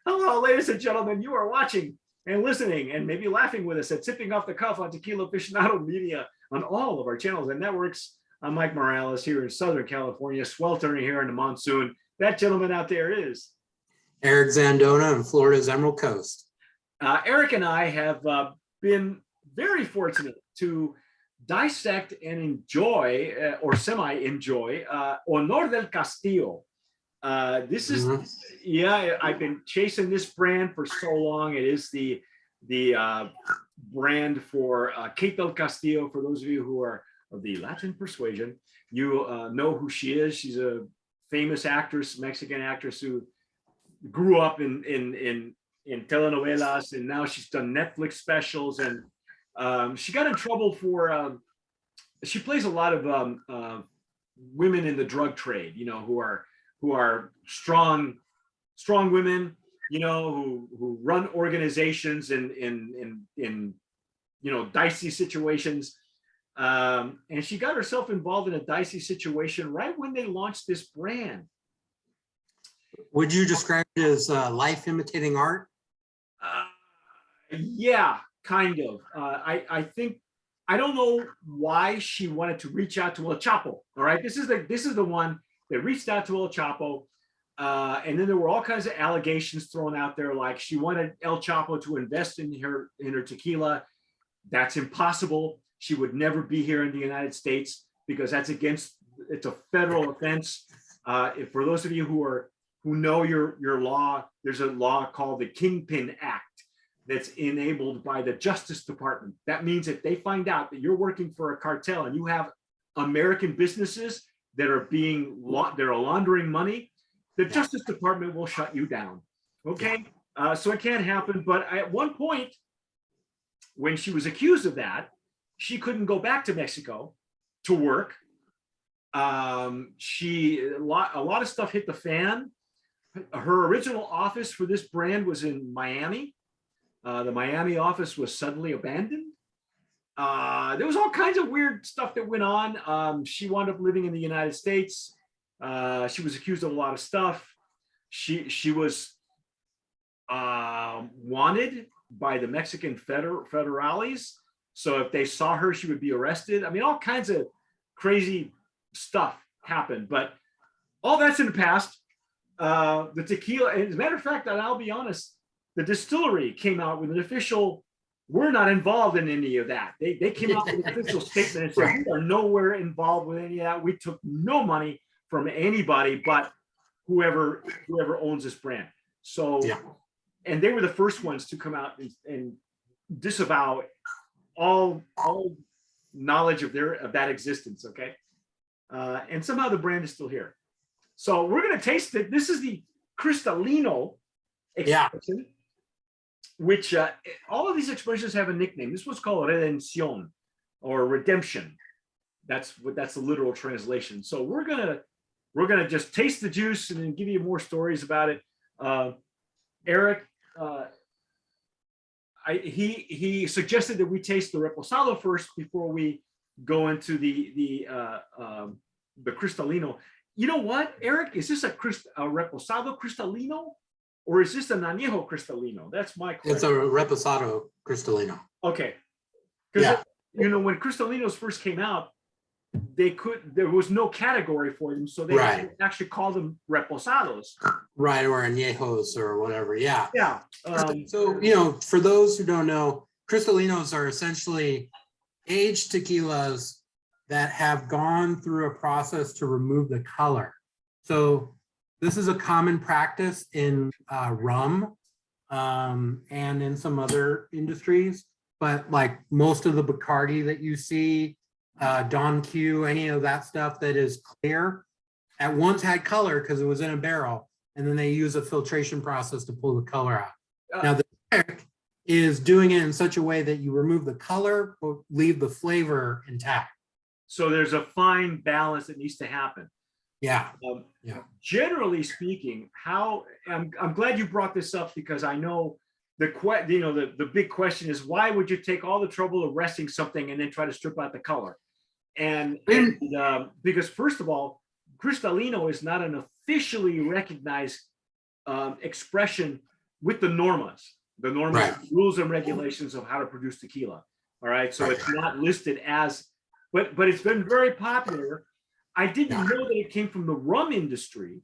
Hello, ladies and gentlemen. You are watching and listening and maybe laughing with us at Tipping Off the Cuff on Tequila Aficionado Media on all of our channels and networks. I'm Mike Morales here in Southern California, sweltering here in the monsoon. That gentleman out there is Eric Zandona in Florida's Emerald Coast. Eric and I have been very fortunate to dissect and enjoy, or semi-enjoy, Honor del Castillo. This is, yeah, I've been chasing this brand for so long. It is the brand for Kate del Castillo. For those of you who are of the Latin persuasion, you know who she is. She's a famous actress, Mexican actress who grew up in telenovelas, and now she's done Netflix specials. And she got in trouble for she plays a lot of women in the drug trade, you know, who are strong women, you know, who run organizations in you know, dicey situations. And she got herself involved in a dicey situation right when they launched this brand. Would you describe it as life imitating art? Yeah, kind of. I think, I don't know why she wanted to reach out to El Chapo. All right, this is the one that reached out to El Chapo, and then there were all kinds of allegations thrown out there, like she wanted El Chapo to invest in her tequila. That's impossible. She would never be here in the United States because that's it's a federal offense. For those of you who know your law, there's a law called the Kingpin Act that's enabled by the Justice Department. That means if they find out that you're working for a cartel and you have American businesses that are laundering money, the Justice Department will shut you down. Okay, so it can't happen. But at one point, when she was accused of that, she couldn't go back to Mexico to work. A lot of stuff hit the fan. Her original office for this brand was in Miami. The Miami office was suddenly abandoned. There was all kinds of weird stuff that went on. She wound up living in the United States. She was accused of a lot of stuff. She was wanted by the Mexican federales. So if they saw her, she would be arrested. I mean, all kinds of crazy stuff happened, but all that's in the past. The tequila, as a matter of fact, and I'll be honest, the distillery came out with an official, we're not involved in any of that. They came out with an official statement and said, we are nowhere involved with any of that. We took no money from anybody but whoever owns this brand. So, and they were the first ones to come out and disavow all knowledge of that existence. Okay. And somehow the brand is still here. So we're going to taste it. This is the Cristalino expression, which all of these expressions have a nickname. This was called Redención or redemption. That's the literal translation. So we're gonna just taste the juice and then give you more stories about it. Eric, he suggested that we taste the Reposado first before we go into the Cristalino. You know what, Eric? Is this a Reposado Cristalino, or is this an Añejo Cristalino? That's my question. It's a Reposado Cristalino. Okay, because you know, when Cristalinos first came out, there was no category for them, so they actually called them Reposados. Right, or Añejos or whatever. Yeah. Yeah. So you know, for those who don't know, Cristalinos are essentially aged tequilas that have gone through a process to remove the color. So this is a common practice in rum and in some other industries, but like most of the Bacardi that you see, Don Q, any of that stuff that is clear, at once had color because it was in a barrel, and then they use a filtration process to pull the color out. Now the trick is doing it in such a way that you remove the color but leave the flavor intact. So there's a fine balance that needs to happen. Yeah. Generally speaking, I'm glad you brought this up, because I know the big question is, why would you take all the trouble of resting something and then try to strip out the color? And because first of all, Cristalino is not an officially recognized expression with the normas, Right. rules and regulations of how to produce tequila. All right. So Right. it's not listed as, but it's been very popular. I didn't know that it came from the rum industry.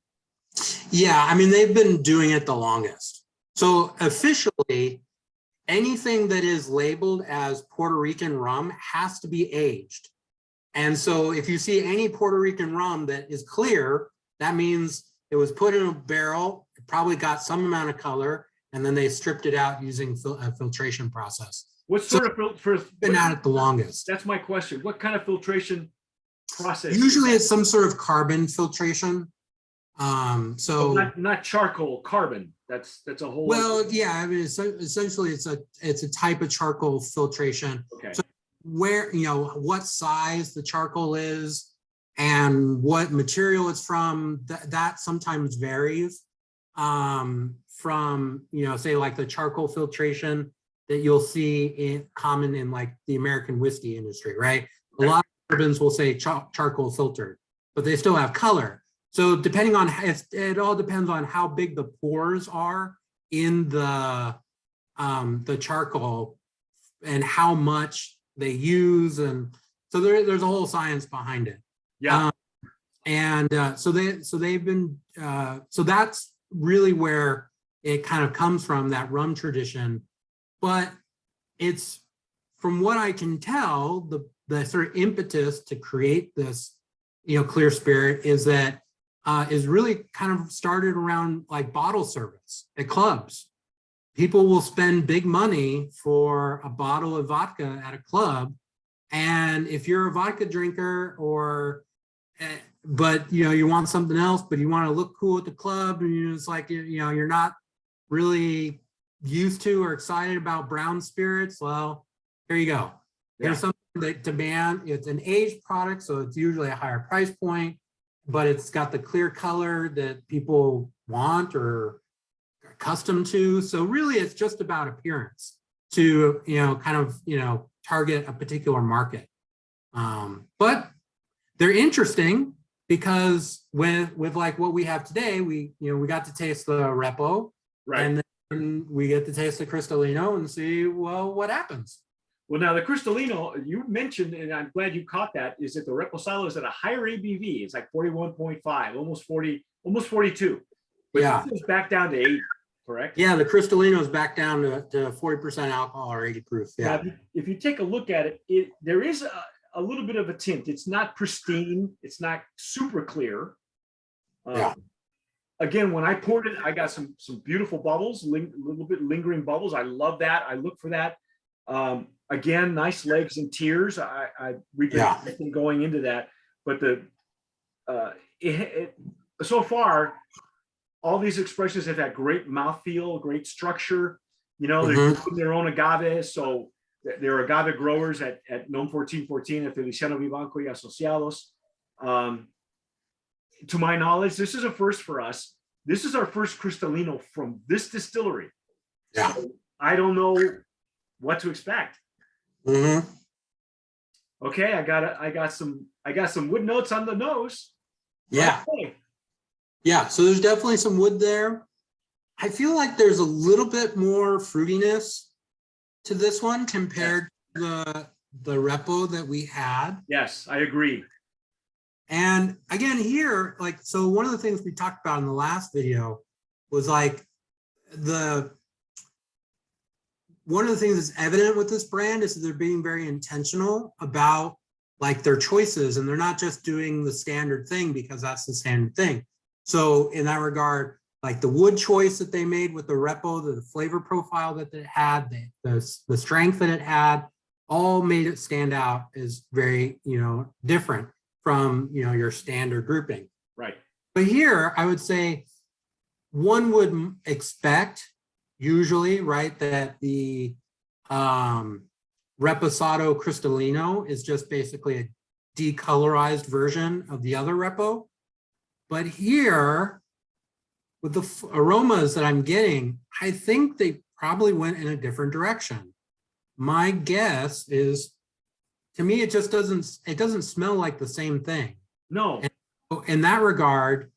Yeah, I mean, they've been doing it the longest. So officially, anything that is labeled as Puerto Rican rum has to be aged. And so if you see any Puerto Rican rum that is clear, that means it was put in a barrel, it probably got some amount of color, and then they stripped it out using a filtration process. What sort of been at it the longest? That's my question. What kind of filtration process? Usually it's some sort of carbon filtration. So not charcoal, carbon. That's a whole. Well, yeah, I mean, essentially it's a type of charcoal filtration. Okay. So where, what size the charcoal is and what material it's from, that sometimes varies from, say like the charcoal filtration that you'll see common in like the American whiskey industry, right? A lot of bourbons will say charcoal filtered, but they still have color. So depending on, it all depends on how big the pores are in the charcoal and how much they use, and so there's a whole science behind it. Yeah. So they've been so that's really where it kind of comes from, that rum tradition. But it's, from what I can tell, the sort of impetus to create this, clear spirit is that is really kind of started around like bottle service at clubs. People will spend big money for a bottle of vodka at a club. And if you're a vodka drinker but you want something else, but you want to look cool at the club, and it's like, you're not really used to or excited about brown spirits, well, here you go. There's something that demand, it's an aged product, so it's usually a higher price point, but it's got the clear color that people want or are accustomed to. So really it's just about appearance to, kind of, target a particular market. But they're interesting because with like what we have today, we got to taste the Repo, right, and then we get to taste the Cristalino and see, well, what happens. Well, now the Cristalino you mentioned, and I'm glad you caught that, is that the Reposado is at a higher ABV. It's like 41.5, almost 40, almost 42. But yeah, this is back down to 80, correct? Yeah, the Cristalino is back down to 40% alcohol or 80 proof. Yeah. Now, if you take a look at it, there is a little bit of a tint. It's not pristine. It's not super clear. Yeah. Again, when I poured it, I got some beautiful bubbles, a little bit lingering bubbles. I love that. I look for that. Again, nice legs and tears. We've been going into that, but so far, all these expressions have had great mouthfeel, great structure. They're using their own agave, so they're agave growers at NOM 1414 at Feliciano Vivanco y Asociados. To my knowledge, this is a first for us. This is our first Cristalino from this distillery. Yeah. So I don't know what to expect. Okay, I got some wood notes on the nose. Yeah. Okay. Yeah, so there's definitely some wood there. I feel like there's a little bit more fruitiness to this one compared to the Repo that we had. Yes, I agree. And again, here, like, so one of the things we talked about in the last video was like one of the things that's evident with this brand is that they're being very intentional about like their choices, and they're not just doing the standard thing because that's the standard thing. So in that regard, like the wood choice that they made with the Repo, the flavor profile that it had, the strength that it had, all made it stand out as very, different from, your standard grouping. Right. But here, I would say one would expect usually, right, that the Reposado Cristalino is just basically a decolorized version of the other Repo. But here, with the aromas that I'm getting, I think they probably went in a different direction. My guess is, to me, it just doesn't smell like the same thing. No. And in that regard,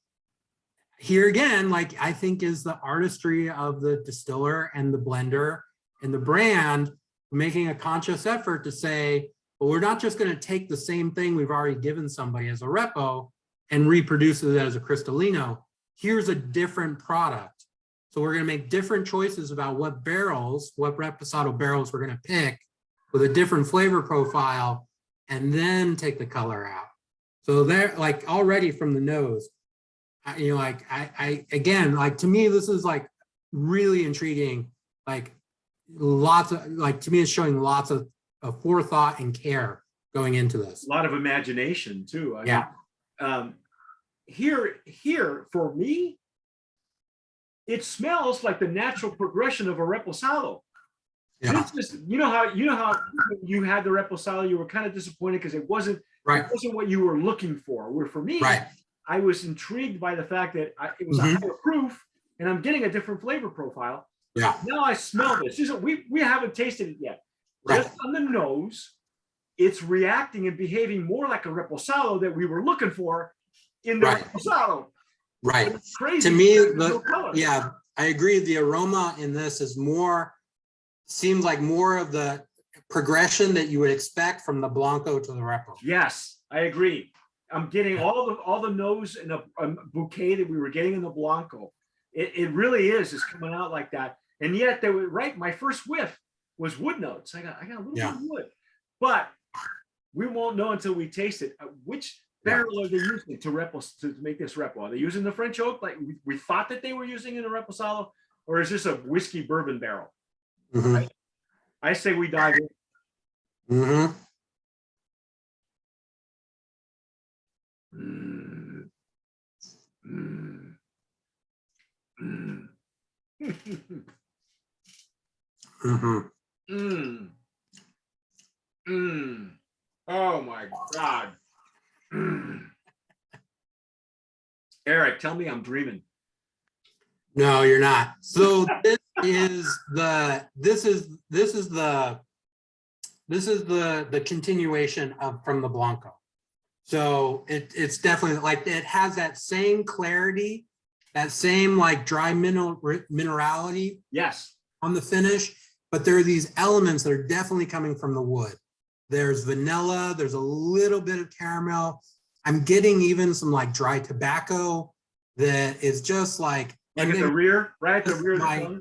here again, like I think is the artistry of the distiller and the blender and the brand making a conscious effort to say, well, we're not just going to take the same thing we've already given somebody as a repo and reproduce it as a Cristalino. Here's a different product. So we're going to make different choices about what barrels, what Reposado barrels we're going to pick with a different flavor profile, and then take the color out. So they're like already from the nose, you know, like again, like to me, this is like really intriguing. Like lots of, like to me, it's showing lots of forethought and care going into this. A lot of imagination too. I Yeah. mean, here for me, it smells like the natural progression of a Reposado. Yeah. This is, you know how you had the Reposado, you were kind of disappointed because it wasn't what you were looking for. Where for me, I was intrigued by the fact that it was a higher proof, and I'm getting a different flavor profile. Yeah. Now I smell this. We haven't tasted it yet. Just on the nose, it's reacting and behaving more like a Reposado that we were looking for in the Reposado. Right. It's crazy. To me, yeah, I agree. The aroma in this is more, seems like more of the progression that you would expect from the Blanco to the Repo. Yes, I agree. I'm getting all the nose in a bouquet that we were getting in the Blanco. It really is coming out like that. And yet they were right. My first whiff was wood notes. I got a little bit of wood, but we won't know until we taste it. Which barrel are they using to make this Repo? Are they using the French oak like we thought that they were using in a Reposado, or is this a whiskey bourbon barrel? I say we dive in. Oh my God. Eric, tell me I'm dreaming. No, you're not. So this is the continuation of from the Blanco. So it's definitely like it has that same clarity, that same like dry minerality. Yes. On the finish, but there are these elements that are definitely coming from the wood. There's vanilla, there's a little bit of caramel. I'm getting even some like dry tobacco that is just like at the rear, right? The rear of the tongue.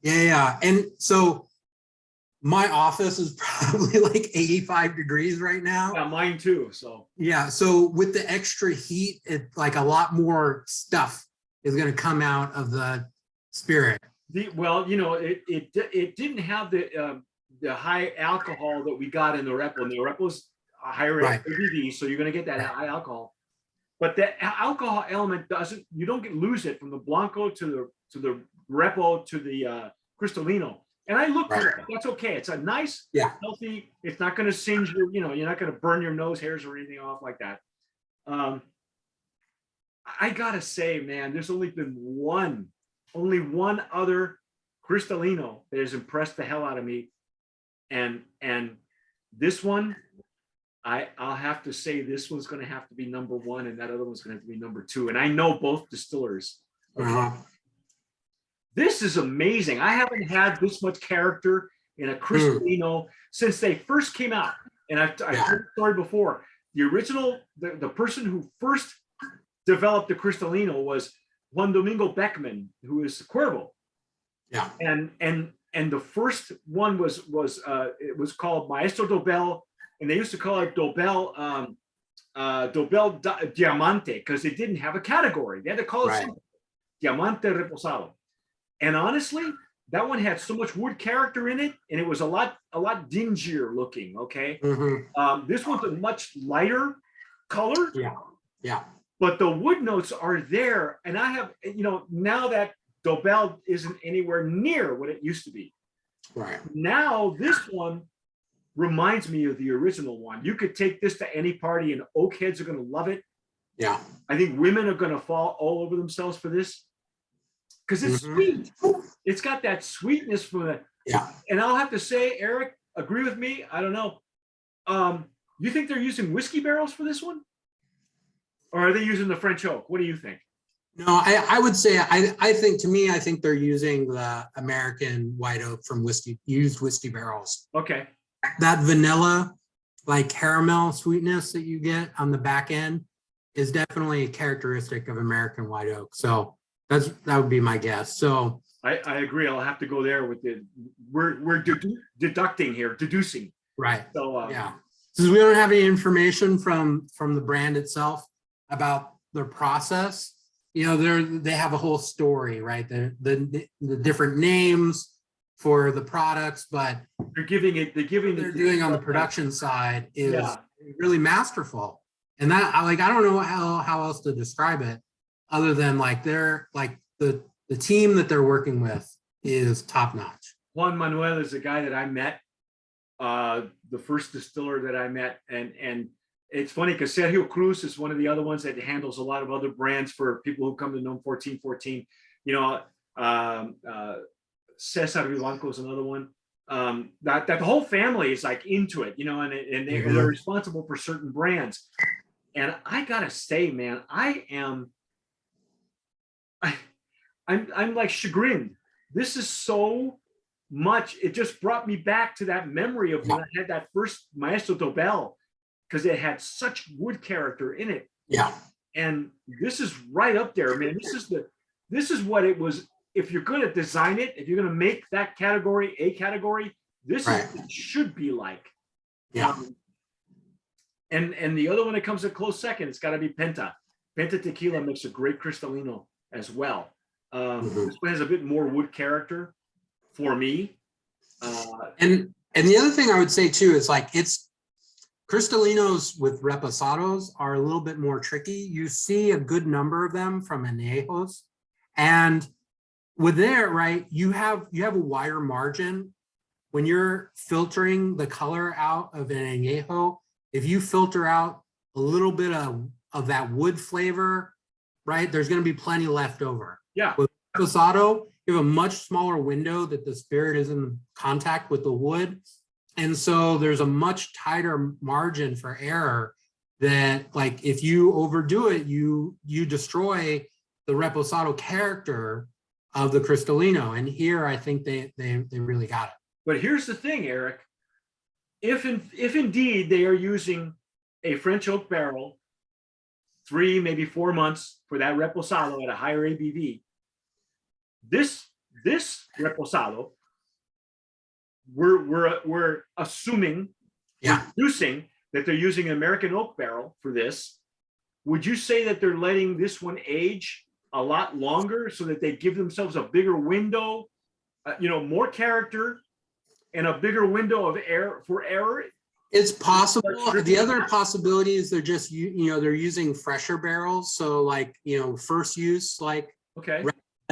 Yeah. And so my office is probably like 85 degrees right now. Yeah, mine too. So yeah. So with the extra heat, it's like a lot more stuff is going to come out of the spirit. Well, you know, it didn't have the high alcohol that we got in the Repo. And the Repo's a higher ABV, so you're going to get that high alcohol. But the alcohol element you don't lose it from the Blanco to the Repo to the Cristalino. And I look for that. That's okay. It's a nice, healthy. It's not going to singe your, you know, you're not going to burn your nose hairs or anything off like that. I gotta say, man, there's only been one other Cristalino that has impressed the hell out of me, and this one, I'll have to say this one's going to have to be number one, and that other one's going to have to be number two. And I know both distillers. This is amazing. I haven't had this much character in a Cristalino since they first came out. And I've heard the story before. The original, the person who first developed the Cristalino was Juan Domingo Beckman, who is Cuervo. Yeah. And the first one was it was called Maestro Dobel, and they used to call it Dobel Diamante because it didn't have a category. They had to call it Diamante Reposado. And honestly, that one had so much wood character in it, and it was a lot dingier looking. Okay. This one's a much lighter color. Yeah. But the wood notes are there, and I have, you know, now that Dobel isn't anywhere near what it used to be. Right. Now this one reminds me of the original one. You could take this to any party, and oak heads are going to love it. Yeah. I think women are going to fall all over themselves for this because it's sweet. It's got that sweetness from it. Yeah. And I'll have to say, Eric, agree with me. I don't know. You think they're using whiskey barrels for this one? Or are they using the French oak? What do you think? No, I would say, I think, to me, I think they're using the American white oak from used whiskey barrels. Okay. That vanilla, like caramel sweetness that you get on the back end is definitely a characteristic of American white oak. So that would be my guess. So I agree. I'll have to go there with the, we're deducting here, deducing. right. So Yeah. Since we don't have any information from the brand itself about their process, you know, they have a whole story, right? The different names for the products, but they're doing on the production side is Yeah. really masterful. And that, I don't know how else to describe it other than like they're like the team that they're working with is top notch. Juan Manuel is the guy that I met, the first distiller that I met, and it's funny because Sergio Cruz is one of the other ones that handles a lot of other brands for people who come to know 1414. You know, Cesar Vivanco is another one. That the whole family is like into it, you know, and they're responsible for certain brands. And I gotta say, man, I'm like chagrined. This is so much. It just brought me back to that memory of when I had that first Maestro Dobel, because it had such wood character in it. Yeah. And this is right up there, man. This is what it was. If you're going to design it, if you're going to make that category a category, this is what it should be like. Yeah. And the other one that comes a close second, it's got to be Penta. Penta Tequila makes a great Cristalino as well. This one has a bit more wood character for me. And the other thing I would say too is like it's Cristalinos with Reposados are a little bit more tricky. You see a good number of them from añejos, and with there, right, you have a wider margin when you're filtering the color out of an añejo. If you filter out a little bit of that wood flavor, right, there's going to be plenty left over. Yeah. With Reposado, you have a much smaller window that the spirit is in contact with the wood. And so there's a much tighter margin for error that, like, if you overdo it, you destroy the Reposado character of the Cristalino. And here I think they really got it. But here's the thing, Eric. If indeed they are using a French oak barrel, 3, maybe 4 months for that Reposado at a higher ABV, this Reposado, we're assuming, deducing that they're using an American oak barrel for this. Would you say that they're letting this one age a lot longer so that they give themselves a bigger window, you know, more character and a bigger window of error? It's possible. The other possibility is they're just, you know, they're using fresher barrels. So like, you know, first use, like, okay.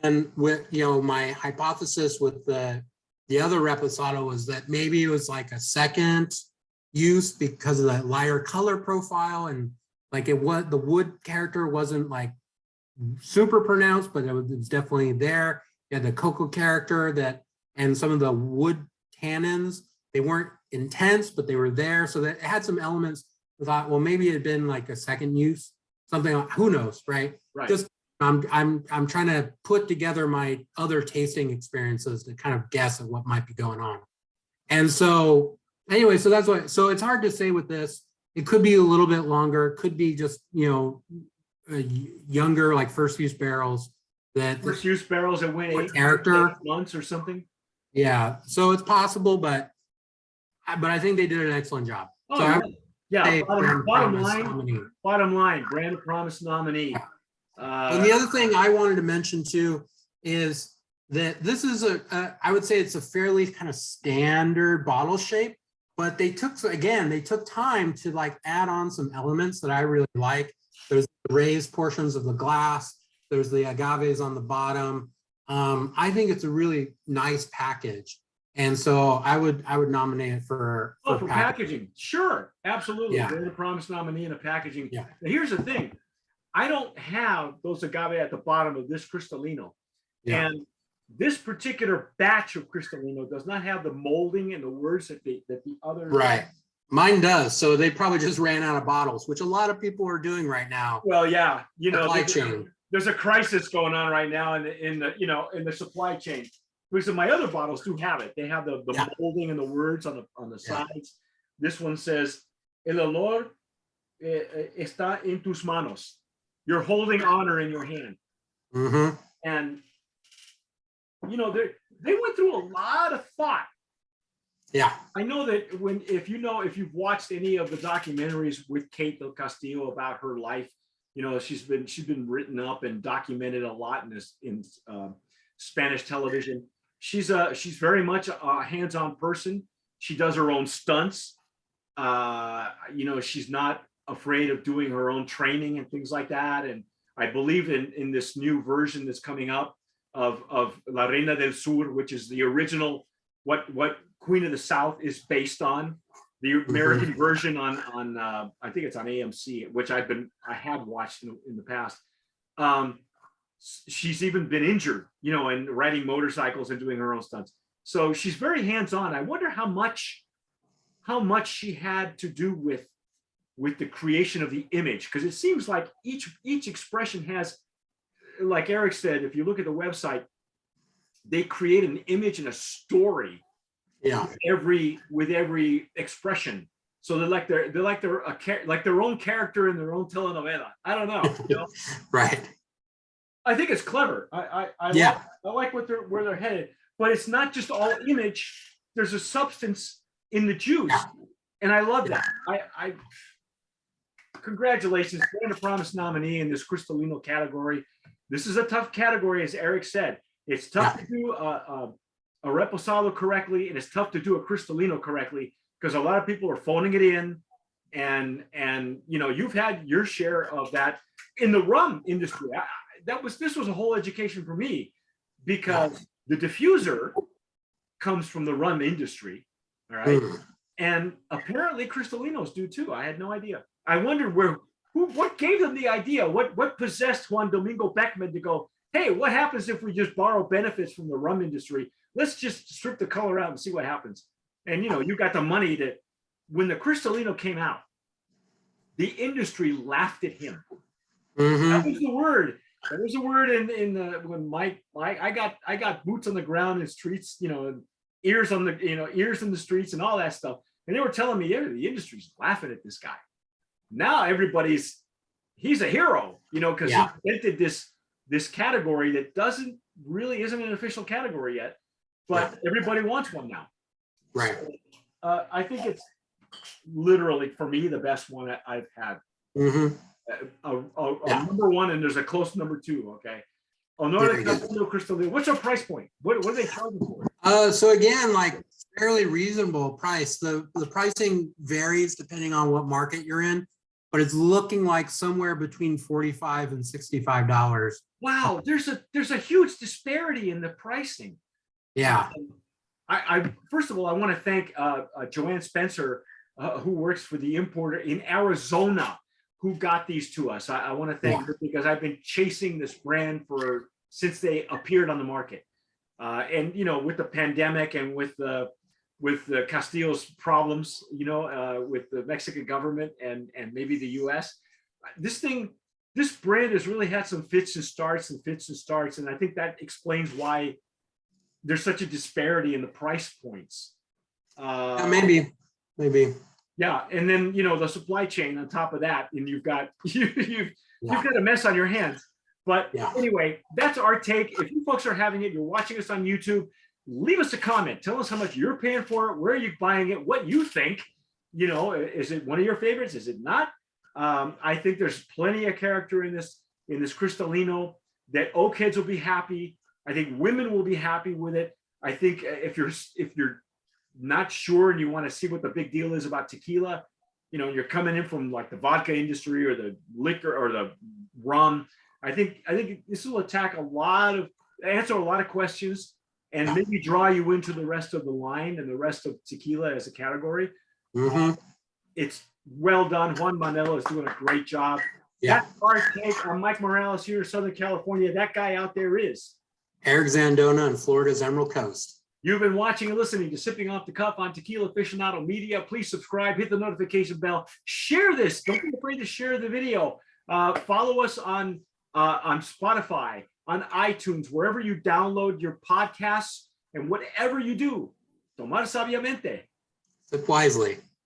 And with, you know, my hypothesis with the other Reposado was that maybe it was like a second use because of that lighter color profile, and like the wood character wasn't like super pronounced, but it was definitely there. You had the cocoa character that, and some of the wood tannins, they weren't intense, but they were there. So that it had some elements. I thought, well, maybe it had been like a second use, something like, who knows, right? Right. Just I'm trying to put together my other tasting experiences to kind of guess at what might be going on. And so anyway, so that's what, so it's hard to say with this. It could be a little bit longer, it could be just, you know, younger, like first use barrels that First use barrels that went 8 months or something. Yeah, so it's possible, but I think they did an excellent job. Oh, so yeah. Bottom line, brand of promise nominee. Yeah. And the other thing I wanted to mention too is that this is I would say it's a fairly kind of standard bottle shape, but they took time to like add on some elements that I really like. There's the raised portions of the glass. There's the agaves on the bottom. I think it's a really nice package. And so I would nominate it for packaging. Sure, absolutely. Yeah. Brand of promise nominee in a packaging. Yeah. Now, here's the thing. I don't have those agave at the bottom of this Cristalino. Yeah. And this particular batch of Cristalino does not have the molding and the words that the other. Right. Mine does. So they probably just ran out of bottles, which a lot of people are doing right now. Well, yeah, you know, there's a crisis going on right now in the supply chain. Because my other bottles do have it. They have the molding and the words on the sides. This one says, "El olor está en tus manos." You're holding honor in your hand. And they went through a lot of thought. Yeah. I know that if you've watched any of the documentaries with Kate del Castillo about her life, she's been written up and documented a lot in Spanish television. She's very much a hands-on person. She does her own stunts. She's not afraid of doing her own training and things like that. And I believe in this new version that's coming up of La Reina del Sur, which is the original, what Queen of the South is based on. The American version on I think it's on AMC, which I had watched in the past. She's even been injured, and riding motorcycles and doing her own stunts. So she's very hands-on. I wonder how much she had to do with the creation of the image, because it seems like each expression has, like Eric said, if you look at the website, they create an image and a story. Yeah. With every expression. So they're like their own character in their own telenovela. I don't know. Right. I think it's clever. I like where they're headed, but it's not just all image. There's a substance in the juice, and I love that. I congratulations, Brand of Promise nominee in this Cristalino category. This is a tough category, as Eric said. It's tough to do a Reposado correctly, and it's tough to do a Cristalino correctly because a lot of people are phoning it in, and you've had your share of that in the rum industry. This was a whole education for me, because the diffuser comes from the rum industry, all right, and apparently Cristalinos do too. I had no idea. I wondered what gave them the idea, what possessed Juan Domingo Beckman to go, hey, what happens if we just borrow benefits from the rum industry? Let's just strip the color out and see what happens. And you got the money to. When the Cristalino came out, the industry laughed at him. That was the word. That was a word when Mike I got boots on the ground in streets, ears in the streets and all that stuff. And they were telling me, the industry's laughing at this guy. Now he's a hero, because he invented this category that isn't an official category yet, but everybody wants one now. Right. So, I think it's literally, for me, the best one I've had. Number one, and there's a close number two. Okay. Honor de Castillo Cristalino. What's our price point? What are they charging for? So again, like fairly reasonable price. The pricing varies depending on what market you're in, but it's looking like somewhere between $45 and $65. Wow, there's a huge disparity in the pricing. Yeah. I first of all, I want to thank Joanne Spencer, who works for the importer in Arizona, who got these to us. I want to thank her, because I've been chasing this brand since they appeared on the market. And with the pandemic and with the Castillo's problems, with the Mexican government and maybe the US, this brand has really had some fits and starts. And I think that explains why there's such a disparity in the price points. Maybe. Yeah, and then the supply chain on top of that, and you've got a mess on your hands. But anyway, that's our take. If you folks are having it, you're watching us on YouTube, leave us a comment. Tell us how much you're paying for it, where are you buying it, what you think. Is it one of your favorites? Is it not? I think there's plenty of character in this Cristalino that old kids will be happy. I think women will be happy with it. I think if you're not sure and you want to see what the big deal is about tequila, you're coming in from like the vodka industry or the liquor or the rum, I think this will answer a lot of questions and maybe draw you into the rest of the line and the rest of tequila as a category. It's well done. Juan Manelo is doing a great job. That's our take. I'm Mike Morales here in Southern California. That guy out there is Eric Zandona in Florida's Emerald Coast. You've been watching and listening to Sipping Off the Cuff on Tequila Aficionado Media. Please subscribe, hit the notification bell, share this. Don't be afraid to share the video. Follow us on on Spotify, on iTunes, wherever you download your podcasts, and whatever you do, tomar sabiamente. Sip wisely.